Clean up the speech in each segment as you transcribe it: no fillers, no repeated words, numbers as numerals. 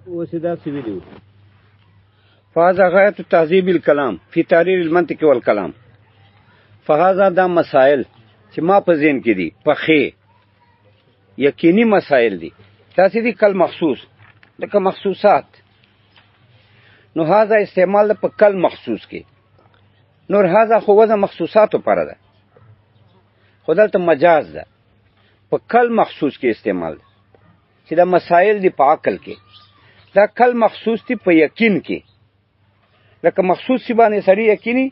اوس دا سویلو فهذا غایت تهذیب الکلام فی تحریر المنطق والکلام. فهذا دا مسائل چې ما په ذهن کې دي پخې یقیني مسائل دي تاسې دي کل مخصوص لکه مخصوصات. نو هذا استعمال په کل مخصوص کې نور هذا خو وزن مخصوصاتو پره ده خو دلته مجاز ده په کل مخصوص کې استعمال ده چې دا مسائل دي په عقل کې دا کل مخصوص دي په یقین کې لکه مخصوص سی باندې سړی یقیني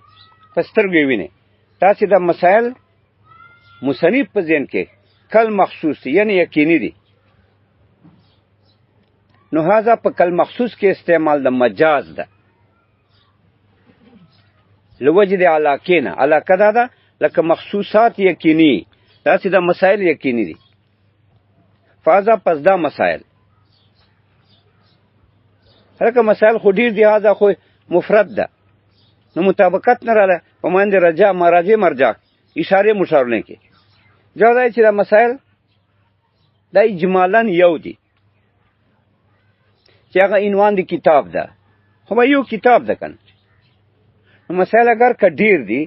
په سترګې ویني تاسې دا مسائل مصنف په ذهن کې کل مخصوص دي یعنی یقیني دي. نو هذا په کل مخصوص کې استعمال د مجاز ده لوجد علاقه نه علاقه ده لکه مخصوصات یقیني تاسې دا مسائل یقیني دي. فازا پس دا مسائل هرکه مسائل خو ډیر دي هذا خو مفرد ده نو مطابقت نه رااله په مانند رجع مراجع مرجع اشاره مشارونه کې جوړای چې دا مسائل دا اجمالاً یو دي چې هغه عنوان دی کتاب ده خو یو کتاب ده کنه نو مسائل اگر که ډیر دي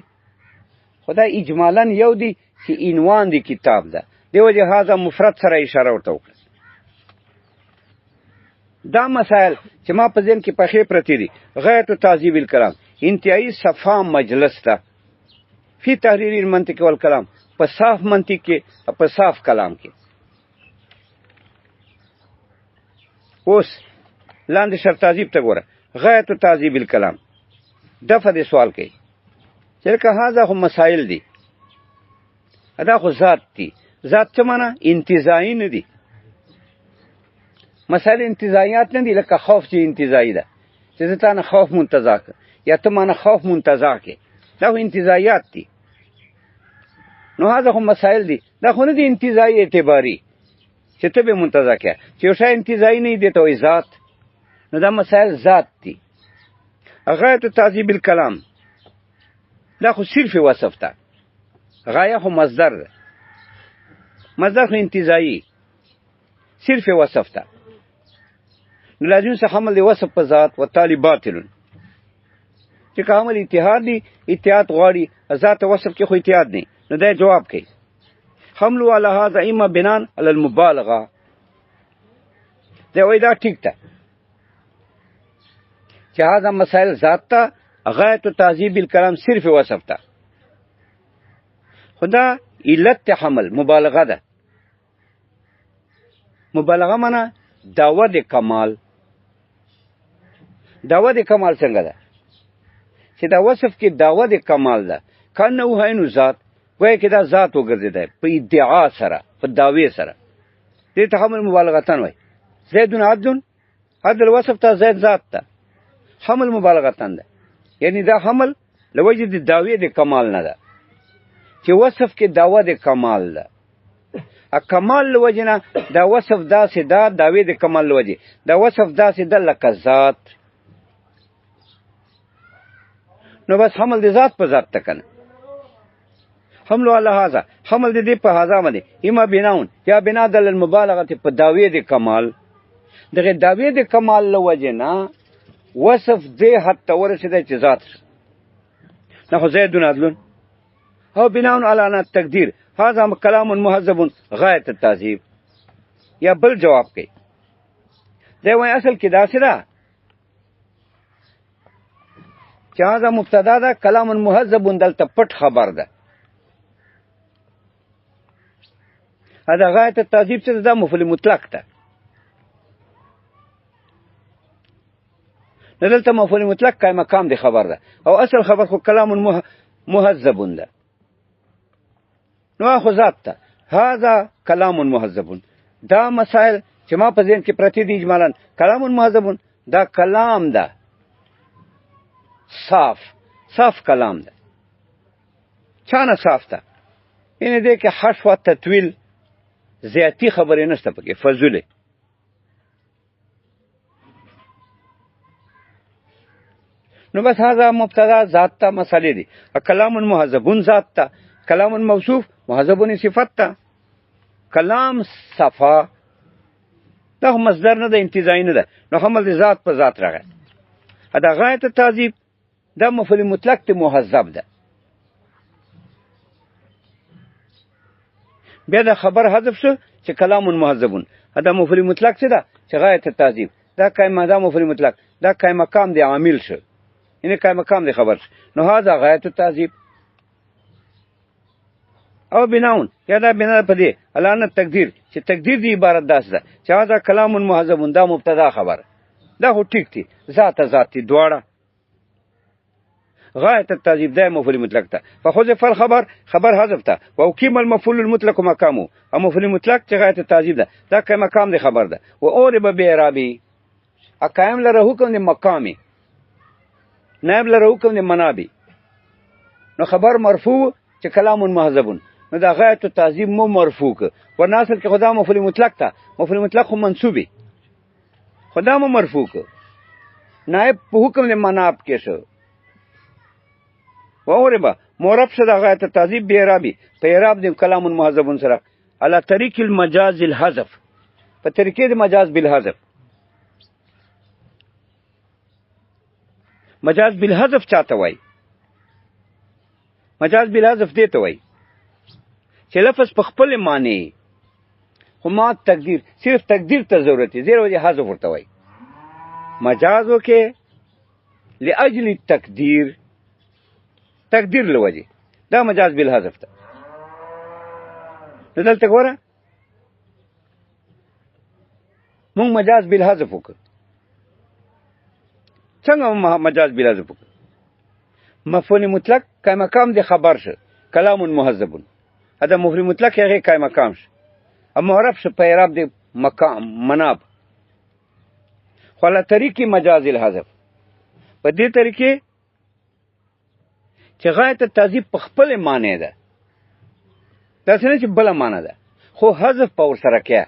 خدا اجمالاً یو دي چې عنوان دی کتاب ده دیو جهازه مفرد سره اشاره ورته وکړه. دا مسائل چې ما په ذهن کې پخې پرتی دي غایت تهذیب الکلام انتهایی صفا مجلس ته فی تحریر المنطق والکلام په صاف منطق کې په صاف کلام کې. اوس لاندې شرط تهذیب ته ګوره غایت تهذیب الکلام دفعه دې سوال کوي چې که هاذا خو مسائل دي ادا خو ذات دي ذات څه معنا انتزاعي نه دي مسائل انتزاعیات نه دي لکه خوف چې انتزاعي ده چې زه تا نه خوف منتزع که یا ته ما نه خوف منتزع کې دا خو انتزاعیات دي. نو هذا خو مسائل دي دا خو نه دي انتزاعي اعتباري چې ته به منتزع کې چې یو شی انتزاعي نه دی ته وایي ذات نو دا مسائل ذات دي. غایت تهذیب الکلام دا خو صرف وصف ده غایه خو مصدر ده مصدر خو انتزاعي صرف وصف ده نو لازم څه حمل دی وصف په ذات و تالی باطل چې که عمل اتحاد دی اتحاد غواړي ذات وصف کې خو اتحاد نه نو دا جواب کوي حمل علی هذا اما بنان علی المبالغه دا وای دا ټیک ده چې هذا مسائل ذات ته غایت تهذیب الکلام صرف وصف ده خدا علت حمل مبالغه ده مبالغه معنا دعوه د کمال دعوه د کمال څنګه ده چې دا وصف کې دعوه د کمال ده کنه وهینو ذات وای کې دا ذات وګرځیدای په ادعا سره په دعوی سره دې ته حمل مبالغتن وای زید عبد عبد الوصف ته زید ذات ته حمل مبالغتن ده یعنی دا حمل لوجه د دعوی د کمال نه ده چې وصف کې دعوه د کمال ده کمال لوجنه دا وصف داسې دا دعوی د کمال لوجه دا وصف داسې د لکه ذات نو بس حمل د ذات په ذات تکنه حمل علی هذا حمل د دې په هذا باندې اما بناون یا بنا د المبالغه په دعوی د کمال دغه دعوی د کمال لوجنه وصف دې حد ته ورسېده چې ذات نه خو زید عدل او بناون علی ان تقدیر هذا کلام مهذب غایت التهذیب یا بل جواب کوي دی وای اصل کې داسې ده چې هذا مبتدا ده کلام مهذب دلته پټ خبر ده هذا غایت التهذیب څه ده مفعول مطلق ده دلته مفعول مطلق کای مقام دی خبر ده او اصل خبر خو کلام مهذب ده نو خو ذات ته هذا کلام مهذب دا مسائل چې ما په ذهن کې پرتی دي اجمالاً کلام مهذب دا کلام ده صاف کلام ده چانه صاف ده اینه دې کې حشو و تطویل زیاتی خبرې نشته پکې فضوله نو بس هذا مبتدا ذات ته مسئله دي کلام مهذب ذات ته کلام موصوف مهذب صفت ته کلام صفا دا خو مصدر نه ده، انتزاعي نه ده، نو حمل د ذات په ذات راغی. دا غایت التعذیب دا مفعول مطلق ته محذب ده. بیا دا خبر حذف شو چې کلام محذبون. دا مفعول مطلق څه ده چې غایت التعذیب دا قائم دا مفعول مطلق دا قائم مقام دی عامل شو، یعنی قائم مقام دی خبر شو. نو هذا غایت التعذیب او بناون یا دا بنا په دې الان تقدیر چې تقدیر دی عبارت داس ده چې هذا کلام محذبون دا مبتدا خبر دا هو ټیک دی، ذات ذاتی دواړه. غایت التعذیب دا مفعول مطلق ته فحذف الخبر خبر حذف ته واقیم المفعول المطلق مقامه. او مفعول مطلق چې غایت التعذیب ده دا که مقام دی خبر ده. و اورب باعرابی اقائم لره حکم دی مقامی، نائب لره حکم دی منابی. نو خبر مرفوع چې کلام محذبون، نو دا غایت التعذیب مو مرفوع که ورنه اصل کې خدا مفعول مطلق ته، مفعول مطلق خو منصوبی خدا مو مرفوع که نائب په حکم دی مناب کې شو. و اوربا مورب شد غایت التعذیب بیرابی په اعراب د کلام محذبون سره علی طریق المجاز الحذف، په طریقې د مجاز بالحذف. مجاز بالحذف چاته وای؟ مجاز بالحذف دی ته وای چې لفظ په خپل معنی خو ما تقدیر صرف تقدیر ته ضرورت دی، زیرا وجه حذف ورته وای. مجاز وکې لاجل التقدیر، تقدیر لوجه دا مجاز بالحذف ته. نو دلته ګوره مونږ مجاز بالحذف وکړو. څنګه مجاز بالحذف وکړو؟ مفعول مطلق که مقام دی خبر شو کلام محذبون، دا مفعول مطلق هغه که مقام شو او معرب شو په اعراب دی مقام مناب. خو علی طریق مجاز الحذف په دې طریقې چې غایت التعذیب په خپل معنی ده، داسې نه چې بله معنی ده، خو حذف په ورسره کې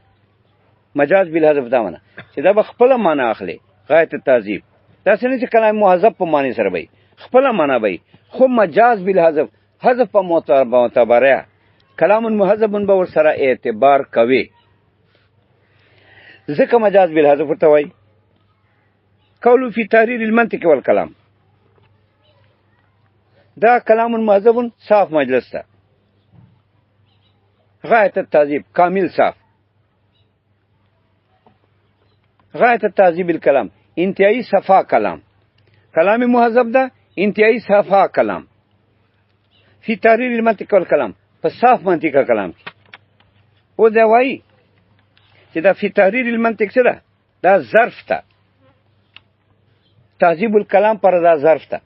مجاز بالحذف دا معنی چې دا به خپله معنی اخلي. غایت التعذیب داسې نه چې کلام محذب په معنی سره وي، خپله معنی وي، خو مجاز بالحذف حذف په معتبره کلام محذب به ورسره اعتبار کوي، ځکه مجاز بالحذف ورته وایي. قولو فی تحریر المنطق والکلام دا کلام محذب صاف مجلس تا، غایت التعذیب کامل صاف. غایت التعذیب الکلام انتہائی صفا کلام، کلام محذب دا انتہائی صفا کلام. فی تحریر المنطق والکلام په صاف منطق کلام کی او دا وایي چې دا فی تحریر المنطق څه ده؟ دا ظرف تا، تعذیب الکلام پر دا ظرف تا.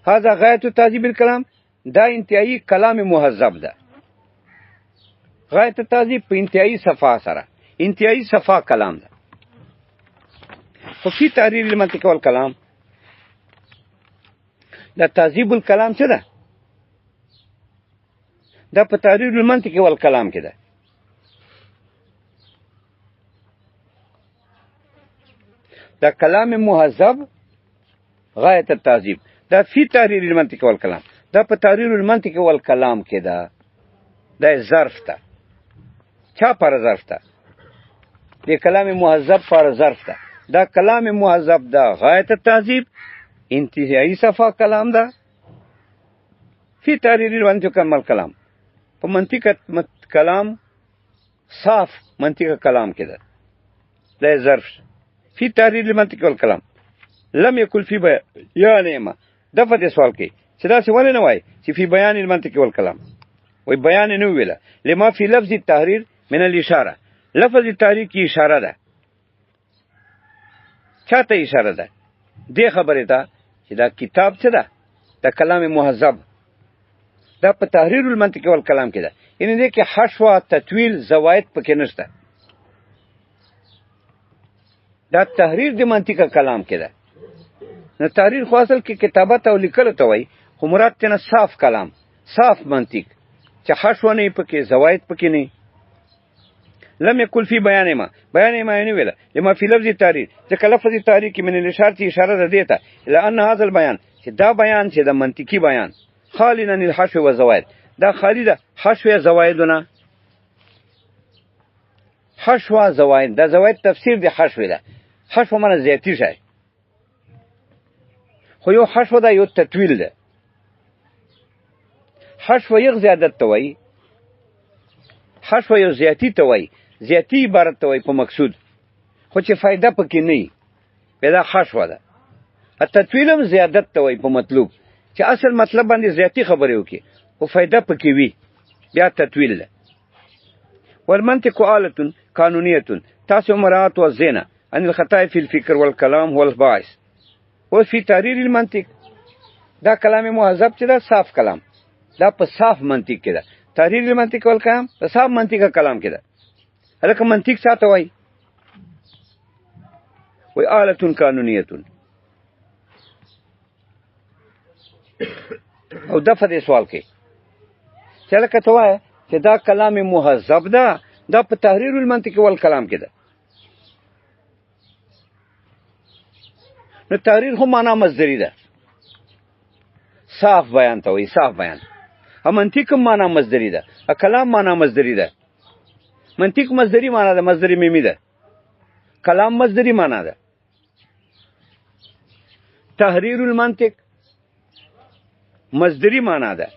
هذا غایت التعذیب الکلام دا انتہائی کلام محذب ده. غایت التعذیب په انتہائی صفا سره انتہائی صفا کلام ده. خو فی تحریر المنطق والکلام دا تعذیب الکلام څه ده؟ دا په تحریر المنطق والکلام کې ده. دا کلام محذب غایت التعذیب دا فی تحریر المنطق والکلام دا په تحریر المنطق والکلام کې ده. دا ظرف ده. چا پر ظرف ده؟ د کلام محذب پر ظرف ده. دا کلام محذب ده غایت التعذیب انتہائی صفا کلام ده. فی تحریر المنطق والکلام په منطق کلام صاف منطق کلام کې ده. دا ظرف فی تحریر المنطق والکلام لم یکن فی بیان ما. دفعه دې سوال کوي چې دا څه ولې نه وایي چې فی بیان المنطق والکلام، وای بیان نه ویله لما فی لفظ التحریر من الاشاره. لفظ التحریر کی اشاره ده. چاته اشاره ده؟ دې خبره ته چې دا کتاب څه ده؟ دا کلام محذب دا په تحریر المنطق والکلام کې ده. یعنی دې کې حشو تطویل زواید پکې نشته. دا تحریر د منطق کلام کې ده. نو تحریر خو اصل کې کتابت او لیکلو ته وایي، خو مراد تینا صاف کلام صاف منطق چې حشو نه پکې زواید پکې نه. لم یکن فی بیان ما، بیان ما یعنی ویله لما فی لفظ التحریر ځکه لفظ التحریر کې من الاشاره اشاره ده دیتا الا ان هذا البیان چې دا بیان چې د منطقي بیان خالی عن الحشو و زواید دا خالی ده حشو یا زوایدونه. حشو زواید، دا زواید تفسیر دی حشو ده. حشو معنی زیاتی شای. خو یو حشو ده یو تطویل ده. حشو یک زیادت توی، حشو یو زیاتی توی، زیاتی عبارت توی په مقصود، خو چې فایده پکې نه پیدا حشو ده. التطویلم زیادت توی په مطلوب، چې اصل مطلب باندې زیاتی خبرې وکي او فایده پکې وي، بیا تطویل ده. والمنطق آلة قانونية تاسع مراعاة والزينة عن الخطأ في الفكر والكلام هو الباعث. وفي تحرير المنطق دا کلام مهذب چې دا صاف کلام، دا په صاف منطق کې ده. تحریر المنطق والکلام په صاف منطق کا کلام کې ده. هلکه منطق څه وایي؟ وی آلة قانونية. او دفع دې سوال کې چې هلکه ته وایه چې دا کلام مهذب ده، دا په تحریر المنطق والکلام کې ده. نو تحریر هم معنا مصدری ده، صاف بیان ته وایي، صاف بیان. منطق هم معنا مصدری ده، کلام معنا مصدری ده. منطق مصدری معنا ده، مصدری میمی ده. کلام مصدری معنا ده. تحریر المنطق مصدری معنا ده.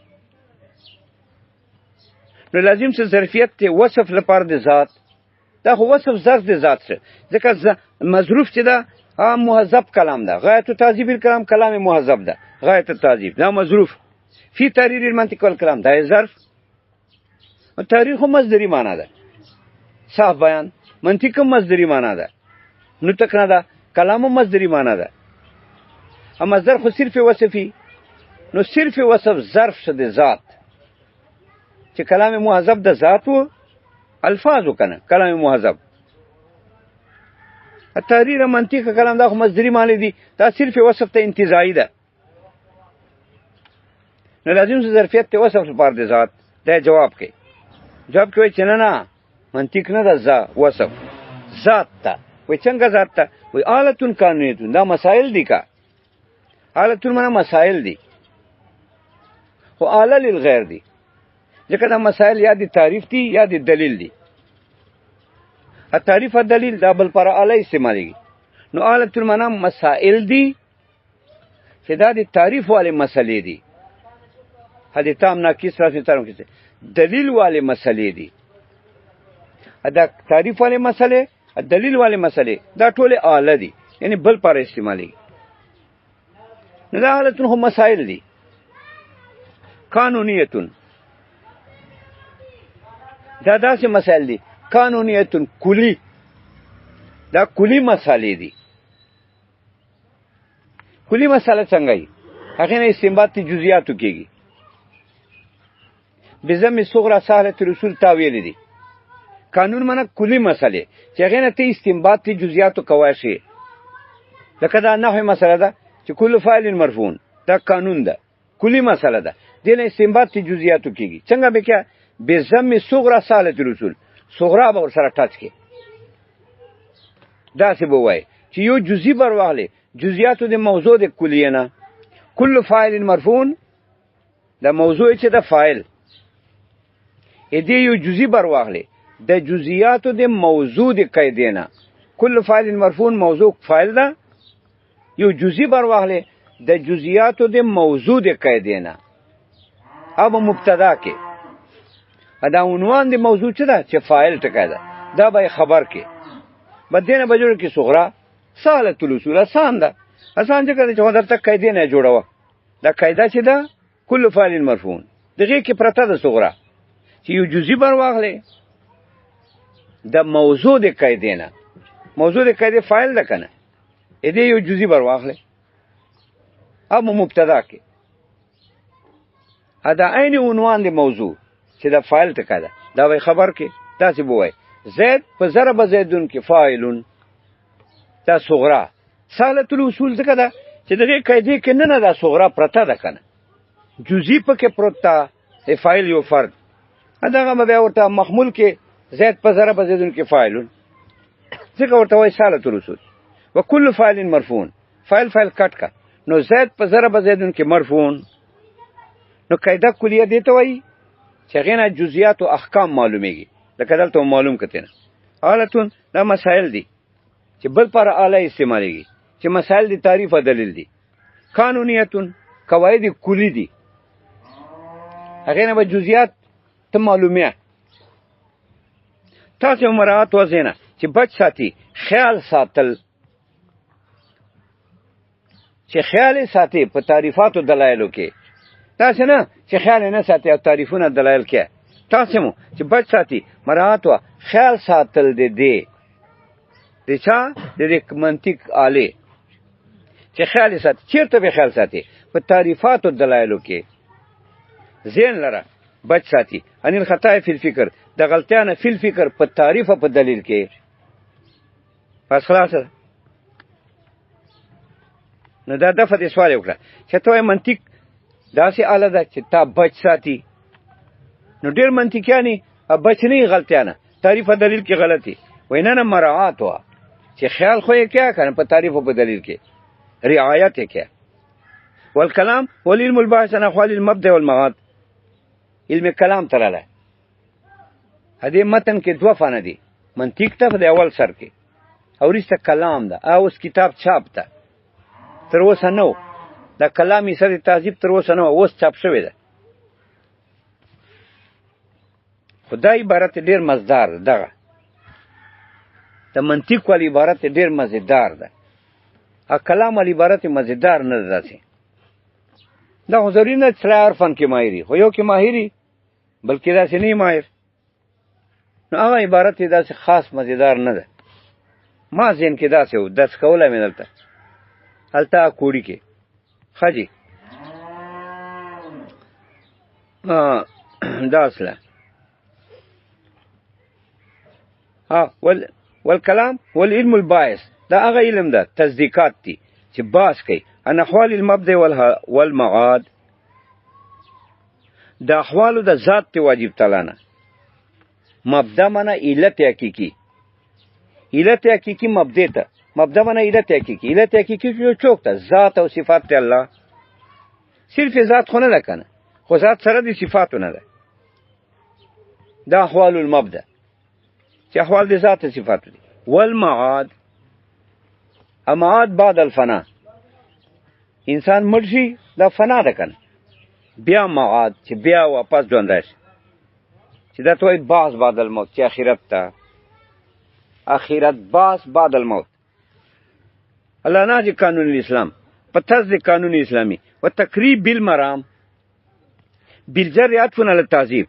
نو لازم چې ظرفیت ته وصف لپاره د ذات، دا خو وصف ظرف د ذات شه، ځکه مظروف چې ده مهذب کلام ده. غایت تعذیب الکلام کلام مهذب ده، غایت تعذیب دا مظروف. فی تحریر المنطق والکلام دا ظرف. تحریر خو مصدری معنا ده، صاف بیان. منطق هم مصدری معنا ده، نطق نه ده. کلام هم مصدری معنا ده. اما مصدر خو صرف وصفی، نو صرف وصف ظرف شه د ذات، چې کلام مهذب د ذات و الفاظو کنه کلام مهذب. تحریر منطق کلام دا خو مصدری معنی دي، دا صرف وصف ته انتزاعی ده. نو لازم چې ظرفیت ته وصف لپاره د ذات. دا جواب کې وایي چې نه منطق نه ده، وصف ذات ته. وایي څنګه ذات ته؟ وایي آلة قانونیة، دا مسائل دي کا. آلة معنی مسائل دي، خو آله للغیر دي، ځکه دا مسائل یا د تعریف دي یا د دلیل دي. تعریف او دلیل دا بل پر آله استعمالیږي. نو آلة المعنی مسائل دي چې دا د تعریف والے مسئلې دي. هدي تام ناقص راځي ترم کې دلیل والے مسئلې دي. دا تعریف والے مسئلې، دلیل والے مسئلې، دا ټول آله دي، یعنی بل پر استعمالیږي. نو دا آلة هم مسائل دي. قانونیتون دا داسې مسائل دي. قانونیتون کلی، دا کلی مسالې دي. کلی مساله څنګه وي؟ هغې نه استنباط تی جزئیاتو کېږي. بضم صغرى سهلة رسول تاویل دي. قانون معنی کلی مسئله چې هغې نه ته استنباط تی جزئیاتو کوای شي. لکه دا نحوی مسله ده چې کل فاعل مرفوع، دا قانون ده، کلی مسله ده. دې نه استنباط تی جزئیاتو کېږي. څنګه به کې بضم صغرى سهلة رسول، صغرا به ورسره ټچ کې. داسې به وایي چې یو جزئی بر واغلی جزئیاتو د موضوع د کلیه نه. کل فاعل مرفوع، دا موضوع چې د فاعل دې یو جزئی بر واغلی د جزئیاتو د موضوع د قاعده نه. کل فاعل مرفوع موضوع فاعل ده، یو جزئی بر واغلی د جزئیاتو د موضوع د قاعده نه. اب مبتدا کې دا عنوان د موضوع څه ده چې فاعل ټکی ده، دا به خبر کې بدینه بجوړ کې صغرا سهلة الاصول آسان ده. آسان ځکه چې درته قاعده نه جوړوه. دا قاعده چې ده کل فاعل مرفوع دغه کې پرته ده صغرا چې یو جزئی بر واغلی د موضوع د قاعده نه. موضوع د قاعده فاعل ده کنه، دې یو جزئی بر واغلی. اب مبتدا کې دا عین عنوان د موضوع چې دا فاعل ټکی ده، دا به خبر کې داسې به وایي زید په ضرب زیدون کې فاعلون، دا صغرا سهلة الاصول ځکه ده چې دغې قاعدې کې نه دا صغرا پرته ده کنه، جزئی پکې پروت ده، فاعل یو فرد. دغه به بیا ورته محمول کې زید په ضرب زیدون کې فاعلون، ځکه ورته وایي سهلة الاصول. و کل فاعل مرفوع، فاعل کټ کا، نو زید په ضرب زیدون کې مرفوع. نو قاعده کلیه دې ته وایي چې هغې نه جزئیات او احکام معلومیږي. لکه دلته معلوم کتنه آلتون دا مسائل دي چې بل پر آله استعمالیږي چې مسائل دي تعریف او دلیل دي. قانونیتون قواعد کلی دي هغه نه به جزئیات ته معلومه. تاسو مراعات وزنه چې بچ ساتي خیال ساتل چې خیال ساتي په تعریفات او دلایلو کې. تاسو نه چې خیال نه ساتي او تعریفونه دلایل کې. تاسو مو چې بچ ساتي مراعات وا خیال ساتل دي د چا د منطق آله چې خیال ساتي. چیرته به خیال ساتي؟ په تعریفات او دلایلو کې. ذهن لره بچ ساتي ان الخطا فی الفکر د غلطیانه فی الفکر په تعریف او په دلیل کې. پس خلاص نو دا دفعه د سوال وکړه چې ته منطق داسې آله ده چې تا بچ ساتي. نو ډېر منطقیانی بچ نه غلطیانه تعریف او دلیل کې غلطي وینا نه مراعات وا چې خیال خو یې کیا کنه په تعریف او په دلیل کې رعایت یې کیا. والکلام والعلم الباحث عن احوال المبدا والمعاد علم کلام تراله هدي متن کې دوه فن دي. منطق ته په اول سر کې او رسته کلام ده. اوس کتاب چاپ ده تر اوسه نو دا کلامي سره تعذيب تر اوسه نو اوس چاپ شوی ده. خدای عبارت ډیر مزدار دغه د منطق والی عبارت ډیر مزیدار ده. ا کلام والی عبارت مزیدار نه ده. داسې دا حضوري نه تر عرفان کې ماهری خو یو کې ماهری بلکې داسې نه ماهر. نو هغه عبارت داسې خاص مزیدار نه ده. ما ذهن کې داسې و داس کوله مې دلته هلته کوړی کې خاجي دا اصله والکلام والعلم الباعث دا هغه علم ده تصدیقات دي چې باس کوي ان احوال المبدا والمعاد د احوالو د ذات ته واجب تعالی نه. مبدا معنا علت حقيقي. علت حقيقي مبدا ته مبدا معنا علت حقيقي. علت حقيقي جو چوک ته ذات او صفات ته الله صرف ذات خو نه ده کنه خو ذات سره دي صفاتونه ده. دا احوال المبدا چې احوال د ذات صفات دي. والمعاد امعاد بعد الفنا انسان مرشي دا فنا ده کنه بیا معاد چې بیا واپس ژوند راشي چې دا توي باس بعد الموت چې اخرت ته اخرت باس بعد الموت. الله ناجي قانون الاسلام پتاز د قانون اسلامي وتقریب بالمرام بالجر عطفا على التعذيب.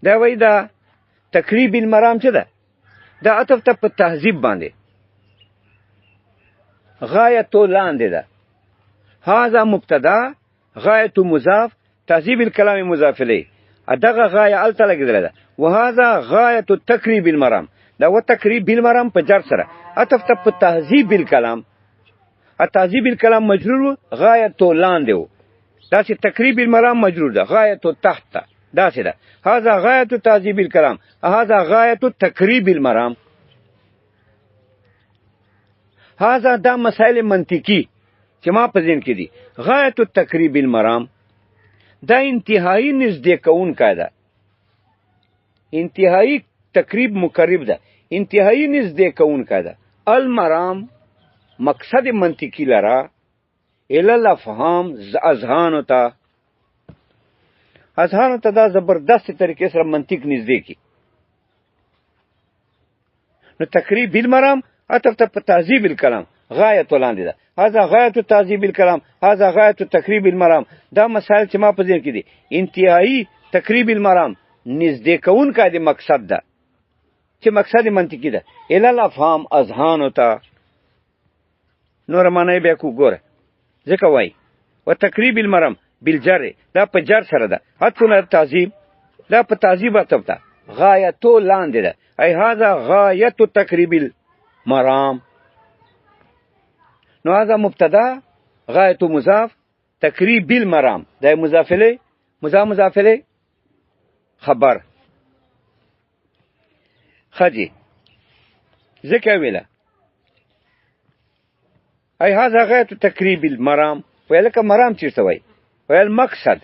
دا وای دا تقریب المرام څه ده؟ دا عطف ته په تهذیب باندې غایه لاندې ده. هذا مبتدا غایه مضاف تهذیب الكلام مضاف الیه. دغه غایه الته لګیدل ده. وهذا غایه تقریب المرام دا و تقریب بالمرام په جر سره عطف ته په تهذیب الكلام. تهذیب الكلام مجرور غایه لاندې و. دا چې تقریب المرام مجرور ده غایه تحت دا څه ده. هذا غایه تهذیب الكلام هذا غایه تقریب المرام. هذا دا مسائل منطقي چې ما په ذهن کې دي. غایه تقریب المرام دا انتهایی نزدې کون قاعده انتهایی تقریب مقرب ده انتهایی نزدې کون قاعده. المرام مقصد منطقي لرا ال الافهام اذهان ہوتا اذهان ته دا زبردست طریقې سره منطق نږدې کی. نو تقریب بالمرام عطف ته په تهذیب الکلام غایه ولاندې ده. هذا غایه تهذیب الکلام هذا غایه تقریب المرام. دا مسائل چې ما په ذهن کې دي انتهایی تقریب المرام نږدې کون کا دي مقصد ده چې مقصد منطقي ده. ال الافهام اذهان ہوتا نور معنی بیا کو ګوره ځکه وای وتقریب المرام بالجر دا په جر سره ده. حتفنا تعذیب دا په تعذیب عطف ده غایه لاندې ده. ای هذا غایه تقریب المرام. نو هذا مبتدا غایه مضاف تقریب بالمرام دا مضاف الیه مضاف الیه خبر خجی ذکر ویلا. ای هذا غایه تقریب المرام ویلکه مرام چیرته وای ویل مقصد.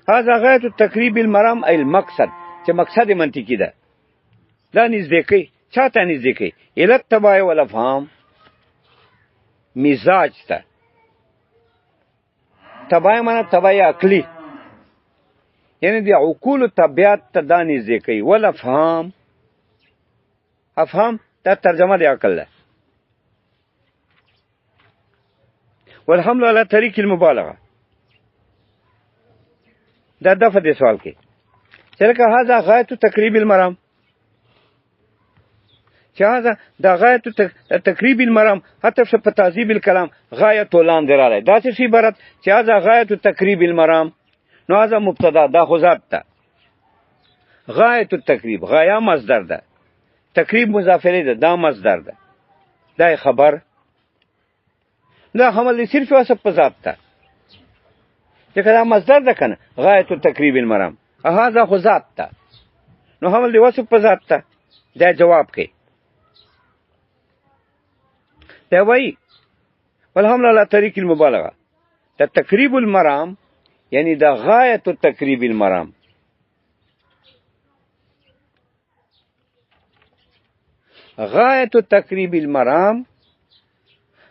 هذا غایه تقریب المرام ای المقصد چې مقصد منطقي ده. دا نږدې کوي چا ته نږدې کوي الی الطباع والافهام مزاج ته طباع معنی طباع عقلی یعنی د عقول طبیعت ته دا نږدې کوي والافهام افهام دا ترجمه د عقل ده والحمل على طریق المبالغه دا دفع د سوال کې چې لکه هذا غایت تقریب المرام چې هذا دا غایت تقریب المرام حتی په تعذیب الکلام غایت لاندې راغلی دا څه شی عبارت چې هذا غایت تقریب المرام نو هذا مبتدا دا خو ذات ده غایت التقریب غایه مصدر ده تقریب مضاف الیه ده دا مصدر ده دا خبر دا حمل صرف وصف په ذات ته چې کله مصدر ده کنه غایت التقریب المرام هذا خو ذات ته نو حمل دی وصف په ذات ته دا جواب کوي دا وایي والحمل على طریق المبالغه دا تقریب المرام یعنی دا غایت التقریب المرام غایت التقریب المرام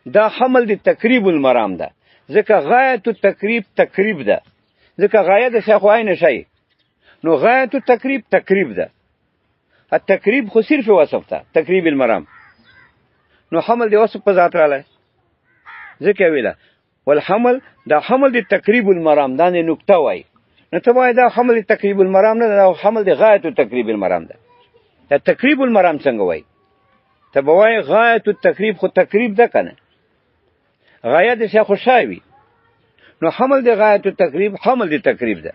دا حمل دی تقریب المرام ده ځکه غایت التقریب تقریب ده ځکه غایه د شیخ عین شی نو غایت التقریب تقریب ده التقریب خو صرف وصف ده تقریب المرام نو حمل دی وصف په ذات رااله ځکه ویله والحمل دا حمل دی تقریب المرام دا نه نقطه وای نو ته وای دا حمل دی تقریب المرام نه دا حمل دی غایت التقریب المرام ده دا تقریب المرام څنګه وای ته وای غایت التقریب خو تقریب ده کنه غایه د شیخ شایوی نو حمل دی غایت التقریب حمل دی تقریب ده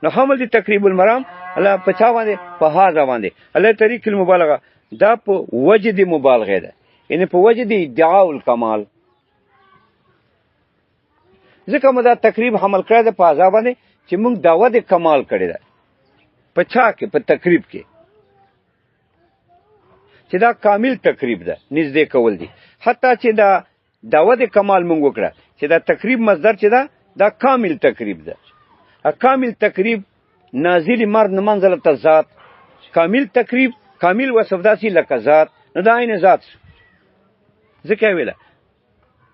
نو حمل دی تقریب المرام الله په چا باندې په هاذا باندې الله طریق المبالغه دا په وجه دی مبالغه ده یعنی په وجه دی ادعاء الکمال ځکه موږ دا تقریب حمل کړی ده په هاذا باندې چې موږ دعوه د کمال کړی ده په چا کې په تقریب کې چې دا کامل تقریب ده نږدې کول دي حتی چې دا دعوه د کمال مونږ وکړه چې دا تقریب مصدر چې دا کامل تقریب ده کامل تقریب نازل مرد منزله ذات کامل تقریب کامل وصف داسې لکه ذات نو دا عین ذات ځکه ویله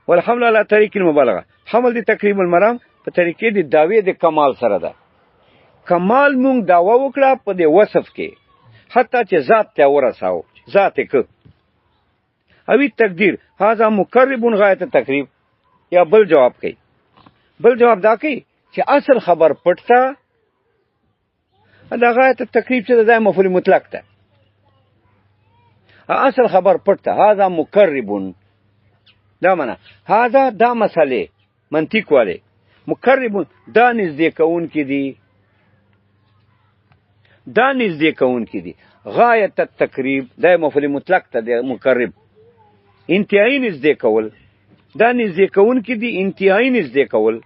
والحمل على طریق المبالغه حمل دی تقریب المرام په طریقې د دعوی د کمال سره ده کمال مونږ دعوه وکړه په د وصف کې حتی چې ذات ته ورساو ذات کې اوی تقدیر هاذا مقرب غایت تقریب یا بل جواب کوي بل جواب دا کوي چې اصل خبر پټه دا غایت تقریب چې د مفعول مطلق ده اصل خبر پټه هاذا مقرب دا معنا هاذا دا مسئله منطق والے مقرب دا نږدې کون کې دي دا نږدې کون کې دي غایت التقریب دا مفعول مطلق ته دی مقرب انتهایی نږدې کول دا نږدې کون کې دي انتهایی نږدې کول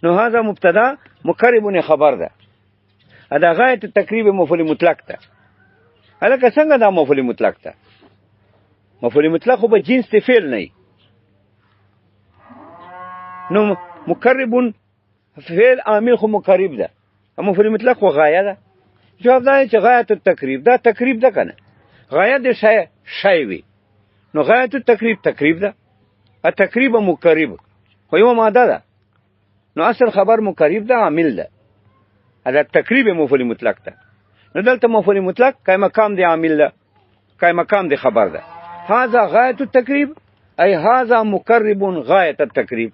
نو هاذا مبتدا مقرب خبر ده دا غایت تقریب مفعول مطلق ته الکه څنګه دا مفعول مطلق ته مفعول مطلق خو به جنس ته فعل نه نو مقرب فعل عامل خو مقرب ده مفعول مطلق خو غایه ده جواب دا چې غایت التقریب دا تقریب ده کنه غایه د شی وي نو غایت التقریب تقریب ده التقریب مقرب خو یو ماده ده نو اصل خبر مقرب ده عامل ده دا تقریب مفعول مطلق ده نو دلته مفعول مطلق کای مقام دی عامل ده کای مقام دی خبر ده هذا غایت التقریب ای هذا مقرب غایت التقریب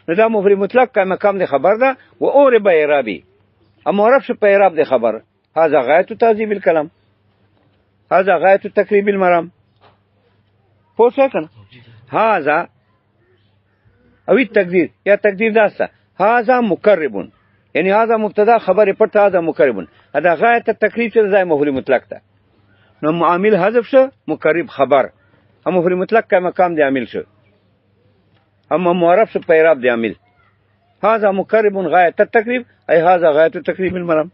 نو دا مفعول مطلق کای مقام دی خبر ده و اور به اعرابی اما عرب شو په اعراب دی خبر هذا غایت تعذیب الکلام هذا غایت تقریب المرام پوښتنه کنه هذا اوی تقدیر یا تقدیر داسته هذا مقرب یعنی هذا مبتدا خبر پټه هذا مقرب دا غایت تقریب چې ځای مفعول مطلق ده نو عامل حذف شو مقرب خبر هم مفعول مطلق کا مقام دی عامل شو اما معرف شو په اعراب دی عامل هذا مقرب غایت التقریب ای هذا غایت تقریب المرام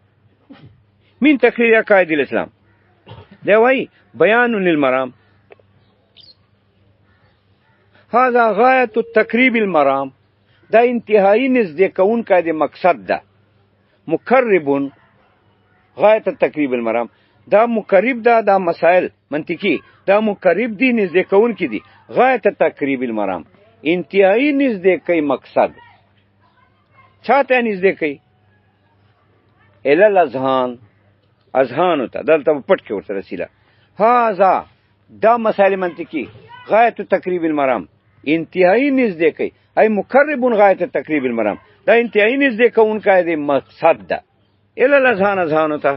من تقریر قائد الاسلام دی وای بیان للمرام هذا غایت التقریب المرام دا انتهایی نزدې کون کا دی مقصد ده مقرب غایت تقریب المرام دا مقرب دا مسائل منطقي دا مقرب دي نږدې کوونکي دي غایت تقریب المرام انتهایی نږدې کوي مقصد چاته نږدې کوي الی الاذهان اذهان ته دلته پټ کې ورته رسیله هاذا دا مسائل منطقي غایت تقریب المرام انتهایی نږدې کوي ای مقرب غایت تقریب المرام دا انتهایی نږدې کوونکی دی مقصد ده الی الاذهان اذهان ته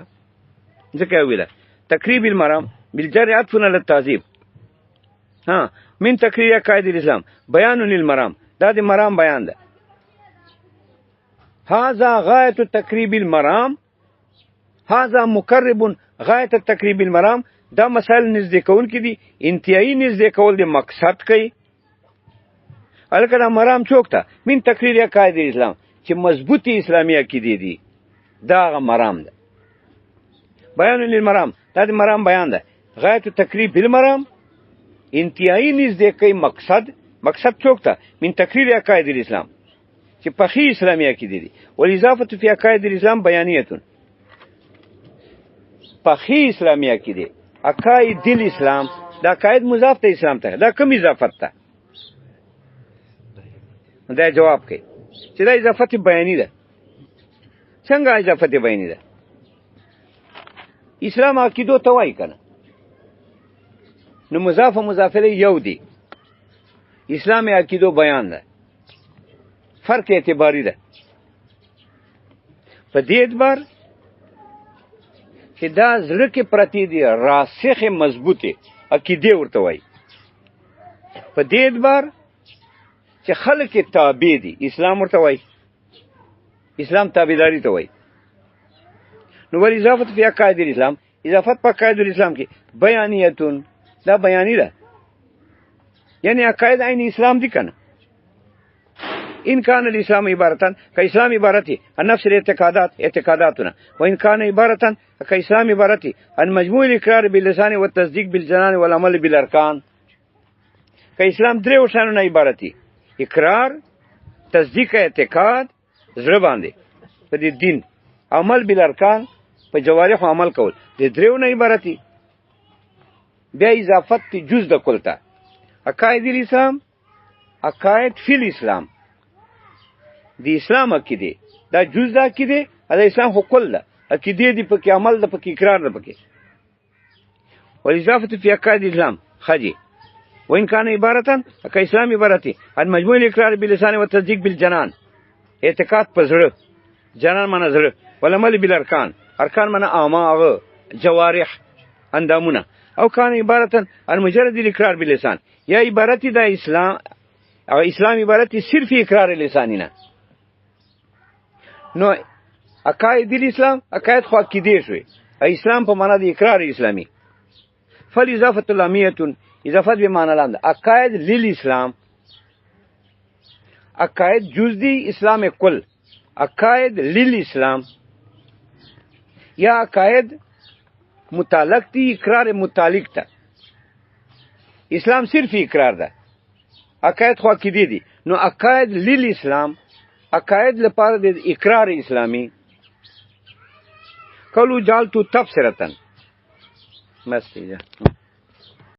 ځکه ویله تقریب المرام بالجر عطف على التعذيب ها من تقریر عقاید الاسلام بیان للمرام دا د مرام بیان ده هذا غایت تقریب المرام هذا مقرب غایت تقریب المرام دا مسائل نږدې کوونکي دي انتهایی نږدې کول د مقصد کوي هلکه دا مرام څوک ته من تقریر عقاید الاسلام چې مضبوطی اسلامي عقیدې دي دا هغه مرام ده بیان للمرام دا د مرام بیان ده غایت تقریب المرام انتهایی نږدې کوي مقصد څوک ته من تقریر عقاید الاسلام چې پخې اسلامي عقیدې دي والاضافه فی عقاید الاسلام بیانیه پخې اسلامي عقیدې عقاید الاسلام دا عقاید مضاف ته اسلام ته دا کوم اضافت ته دا جواب کوي چې دا اضافت بیانی ده څنګه اضافت بیانی ده اسلام عقیدو ته وایي کنه نو مضاف مضاف الیه یو دی اسلام عقیدو بیان ده فرق اعتباری ده په دې اعتبار چې دا زړه کې پرتی دی راسخ مضبوطه عقیده ورته وایي په دې اعتبار چې خلک تابع دي اسلام ورته وایي اسلام تابعداري ته وایي نو ول اضافت فی عقاید الاسلام اضافت په عقاید الاسلام کې بیانیتون دا بیانی ده یعنی عقاید عین اسلام دي کنه ان کان الاسلام عبارتن که اسلام عبارتی عن نفس اعتقاداتنا وان کان عبارتن که اسلام عبارتی عن مجموع الاقرار باللسان والتصديق بالجنان والعمل بالارکان که اسلام درې وشانو عبارتی اقرار تصدیق اعتقاد زړه باندې په دې دین عمل بالارکان په جوارح عمل کول د دریو نه عبارتي بیا اضافت جز د کولتا عقاید الاسلام عقاید فی الاسلام د اسلام عقیده دا جز د عقیده د اسلام خو کل ده عقیده دی پکې عمل ده پکې اقرار ده پکې والاضافه فی عقاید الاسلام خجی وان کان عبارتن که اسلام عبارتي عن مجموع الاقرار باللسان والتصديق بالجنان اعتقاد په زړه جنان معنا زړه والعمل بالارکان ارکان معنا اعماق جوارح اندامونه او کان عبارتن عن مجرد الاقرار باللسان یا عبارتي د اسلام او اسلام عبارتي صرف اقرار لسانی نه نو عقاید الاسلام عقاید خو عقیده شوی اسلام په معنا د اقرار اسلامی فالاضافه الامیه اضافت به معنی لاندې عقاید للاسلام عقاید جز دی اسلام کل عقاید للاسلام یا عقاید متعلق دی اقرار متعلق تا اسلام صرف اقرار ده عقاید خو عقیده دي نو عقاید للاسلام عقاید لپاره د اقرار اسلامی قالو جالتو تفسیرتن بس